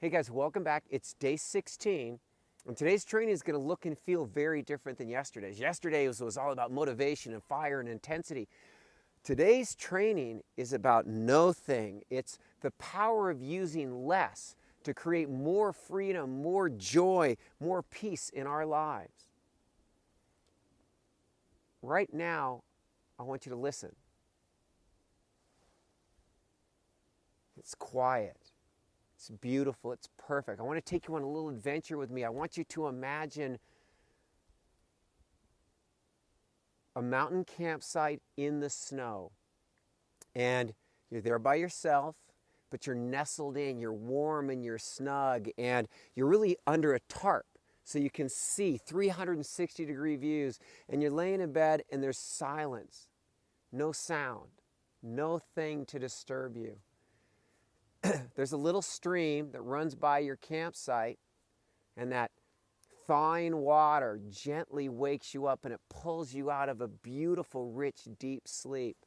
Hey guys, welcome back. It's day 16, and today's training is going to look and feel very different than yesterday's. Yesterday was all about motivation and fire and intensity. Today's training is about no thing. It's the power of using less to create more freedom, more joy, more peace in our lives. Right now, I want you to listen. It's quiet. It's beautiful. It's perfect. I want to take you on a little adventure with me. I want you to imagine a mountain campsite in the snow. And you're there by yourself, but you're nestled in, you're warm and you're snug, and you're really under a tarp. So you can see 360-degree views, and you're laying in bed and there's silence, no sound, no thing to disturb you. There's a little stream that runs by your campsite, and that thawing water gently wakes you up and it pulls you out of a beautiful, rich, deep sleep.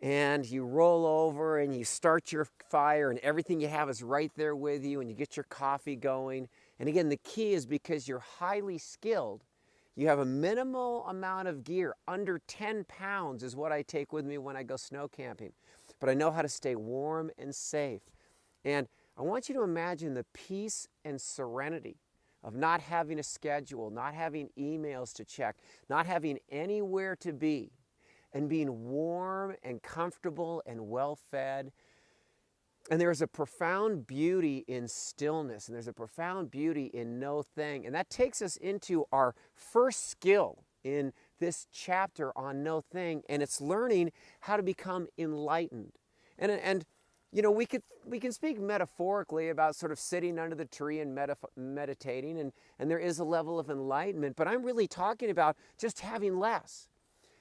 And you roll over and you start your fire, and everything you have is right there with you, and you get your coffee going. And again, the key is because you're highly skilled, you have a minimal amount of gear. Under 10 pounds is what I take with me when I go snow camping. But I know how to stay warm and safe. And I want you to imagine the peace and serenity of not having a schedule, not having emails to check, not having anywhere to be, and being warm and comfortable and well-fed. And there's a profound beauty in stillness, and there's a profound beauty in no thing. And that takes us into our first skill in this chapter on no thing, and it's learning how to become enlightened. And you know, we can speak metaphorically about sort of sitting under the tree and meditating, and there is a level of enlightenment, but I'm really talking about just having less.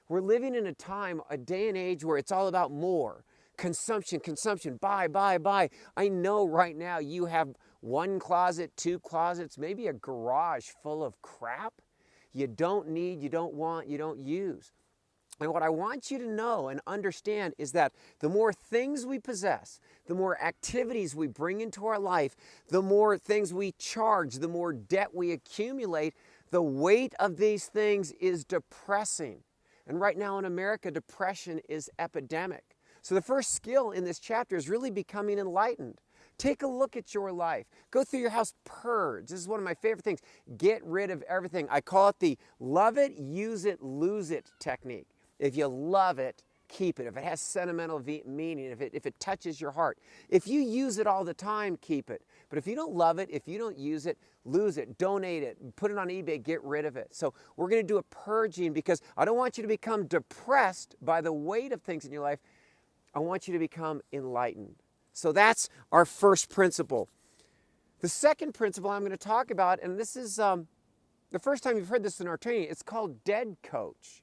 We're living in a time, a day and age where it's all about more. Consumption, buy. I know right now you have one closet, two closets, maybe a garage full of crap you don't need, you don't want, you don't use. And what I want you to know and understand is that the more things we possess, the more activities we bring into our life, the more things we charge, the more debt we accumulate, the weight of these things is depressing. And right now in America, depression is epidemic. So the first skill in this chapter is really becoming enlightened. Take a look at your life. Go through your house, purge. This is one of my favorite things. Get rid of everything. I call it the love it, use it, lose it technique. If you love it, keep it. If it has sentimental meaning, if it touches your heart. If you use it all the time, keep it. But if you don't love it, if you don't use it, lose it, donate it, put it on eBay, get rid of it. So we're going to do a purging because I don't want you to become depressed by the weight of things in your life. I want you to become enlightened. So that's our first principle. The second principle I'm going to talk about, and this is the first time you've heard this in our training, it's called Dead Coach.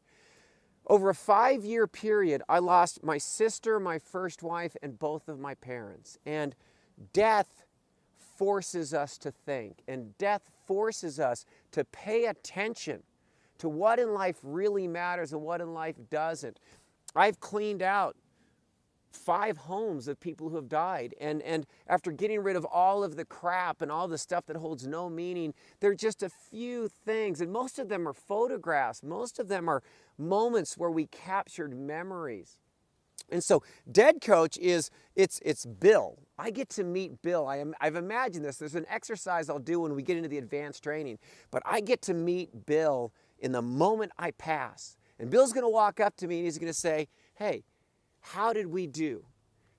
Over a 5-year period, I lost my sister, my first wife, and both of my parents. And death forces us to think, and death forces us to pay attention to what in life really matters and what in life doesn't. I've cleaned out 5 homes of people who have died, and after getting rid of all of the crap and all the stuff that holds no meaning, there are just a few things, and most of them are photographs, most of them are moments where we captured memories. And so Dead Coach is, it's Bill. I get to meet Bill. I've imagined this. There's an exercise I'll do when we get into the advanced training, but I get to meet Bill in the moment I pass. And Bill's going to walk up to me and he's going to say, hey, how did we do?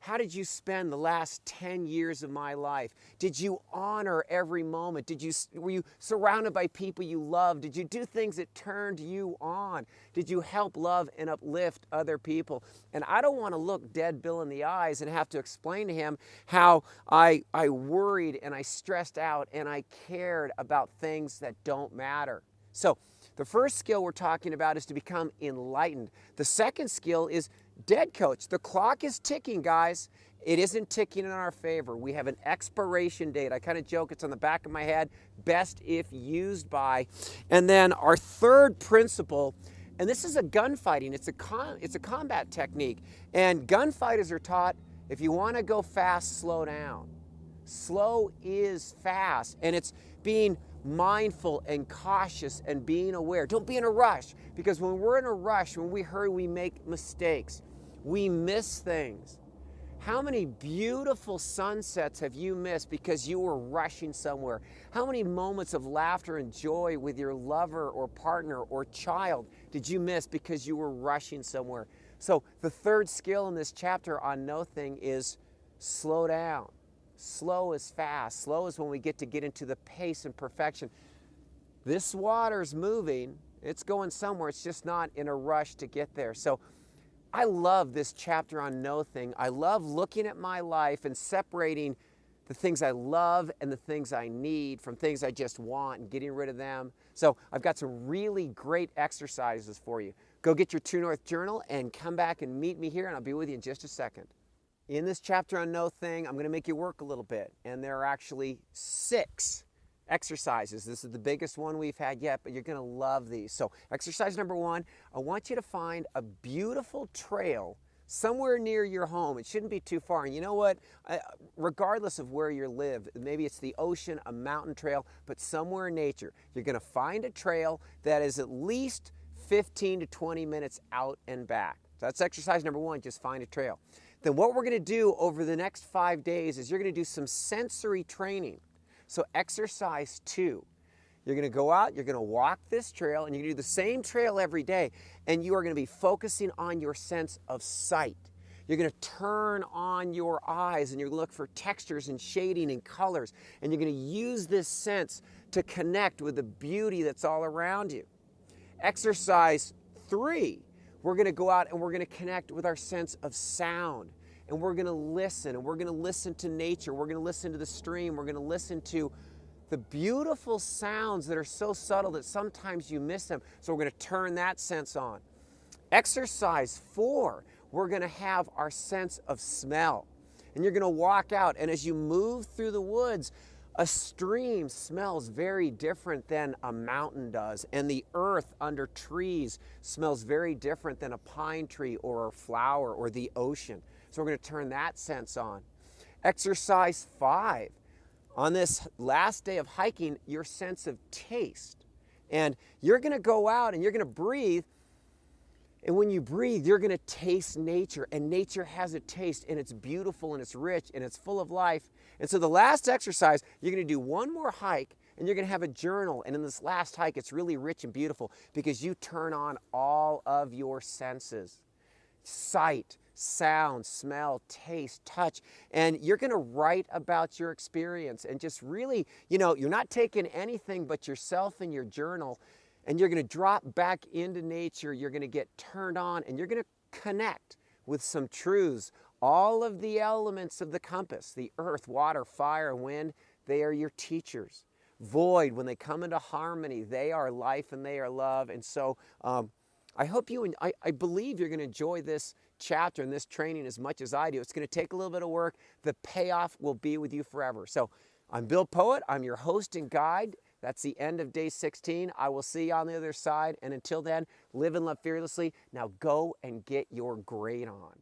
How did you spend the last 10 years of my life? Did you honor every moment? Were you surrounded by people you loved? Did you do things that turned you on? Did you help love and uplift other people? And I don't want to look dead Bill in the eyes and have to explain to him how I worried and I stressed out and I cared about things that don't matter. So the first skill we're talking about is to become enlightened. The second skill is Dead Coach. The clock is ticking, guys. It isn't ticking in our favor. We have an expiration date. I kind of joke, it's on the back of my head, best if used by. And then our third principle, and this is a gunfighting. It's a combat technique. And gunfighters are taught, if you want to go fast, slow down. Slow is fast, and it's being mindful and cautious and being aware. Don't be in a rush, because when we're in a rush, when we hurry, we make mistakes. We miss things. How many beautiful sunsets have you missed because you were rushing somewhere? How many moments of laughter and joy with your lover or partner or child did you miss because you were rushing somewhere? So the third skill in this chapter on no thing is slow down. Slow is fast. Slow is when we get into the pace and perfection. This water's moving. It's going somewhere. It's just not in a rush to get there. So I love this chapter on no thing. I love looking at my life and separating the things I love and the things I need from things I just want and getting rid of them. So I've got some really great exercises for you. Go get your True North journal and come back and meet me here, and I'll be with you in just a second. In this chapter on no thing, I'm going to make you work a little bit, and there are actually 6 exercises. This is the biggest one we've had yet, but you're going to love these. So exercise number 1, I want you to find a beautiful trail somewhere near your home. It shouldn't be too far. And you know what? Regardless of where you live, maybe it's the ocean, a mountain trail, but somewhere in nature, you're going to find a trail that is at least 15 to 20 minutes out and back. So that's exercise number 1, just find a trail. Then what we're going to do over the next 5 days is you're going to do some sensory training. So exercise 2, you're going to go out, you're going to walk this trail, and you're going to do the same trail every day, and you are going to be focusing on your sense of sight. You're going to turn on your eyes, and you're going to look for textures and shading and colors, and you're going to use this sense to connect with the beauty that's all around you. Exercise 3, we're going to go out and we're going to connect with our sense of sound. And we're going to listen, and we're going to listen to nature. We're going to listen to the stream. We're going to listen to the beautiful sounds that are so subtle that sometimes you miss them. So we're going to turn that sense on. Exercise 4, we're going to have our sense of smell. And you're going to walk out, and as you move through the woods, a stream smells very different than a mountain does, and the earth under trees smells very different than a pine tree or a flower or the ocean. So we're going to turn that sense on. Exercise 5. On this last day of hiking, your sense of taste. And you're going to go out and you're going to breathe. And when you breathe, you're going to taste nature. And nature has a taste, and it's beautiful, and it's rich, and it's full of life. And so the last exercise, you're going to do one more hike, and you're going to have a journal. And in this last hike, it's really rich and beautiful because you turn on all of your senses. Sight, sound, smell, taste, touch, and you're going to write about your experience and just really, you're not taking anything but yourself in your journal, and you're going to drop back into nature. You're going to get turned on, and you're going to connect with some truths. All of the elements of the compass, the earth, water, fire, wind, they are your teachers. Void, when they come into harmony, they are life and they are love. And so I hope I believe you're going to enjoy this chapter and this training as much as I do. It's going to take a little bit of work. The payoff will be with you forever. So I'm Bill Poet. I'm your host and guide. That's the end of day 16. I will see you on the other side. And until then, live and love fearlessly. Now go and get your grade on.